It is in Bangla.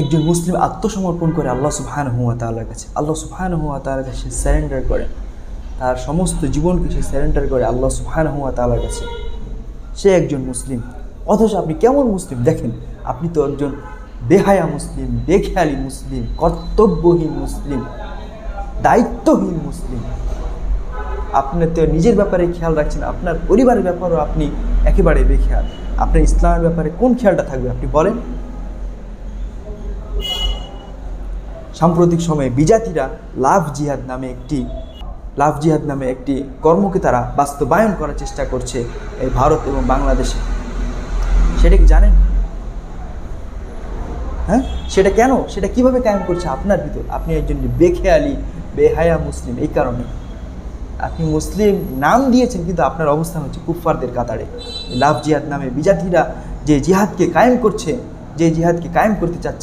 একজন মুসলিম আত্মসমর্পণ করে আল্লাহ সুবহানাহু ওয়া তাআলার কাছে, আল্লাহ সুবহানাহু ওয়া তাআলার কাছে স্যারেন্ডার করে, তার সমস্ত জীবনকে সে স্যারেন্ডার করে আল্লাহ সুবহানাহু ওয়া তাআলার কাছে, সে একজন মুসলিম। অথচ আপনি কেমন মুসলিম দেখেন, আপনি তো একজন বেহায়া মুসলিম, বেখেয়ালি মুসলিম, কর্তব্যহীন মুসলিম, দায়িত্বহীন মুসলিম। আপনি তো নিজের ব্যাপারে খেয়াল রাখছেন, আপনার পরিবারের ব্যাপারেও আপনি একেবারে বেখেয়াল। আপনার ইসলামের ব্যাপারে কোন খেয়ালটা থাকবে আপনি বলেন? সাম্প্রতিক সময়ে বিজাতিরা লাভ জিহাদ নামে একটি কর্মকে তারা বাস্তবায়ন করার চেষ্টা করছে এই ভারত এবং বাংলাদেশে। সেটা কি জানেন? হ্যাঁ, সেটা কেন, সেটা কিভাবে কায়েম করছে আপনার ভিতর? আপনি একজন বেখেয়ালি বেহায়া মুসলিম। এই কারণে আপনি মুসলিম নাম দিয়েছেন, কিন্তু আপনার অবস্থান হচ্ছে কুফফারদের কাতারে। লাভ জিহাদ নামে বিজাতিরা যে জিহাদকে কায়েম করছে, যে জিহাদকে কায়েম করতে চাচ্ছে,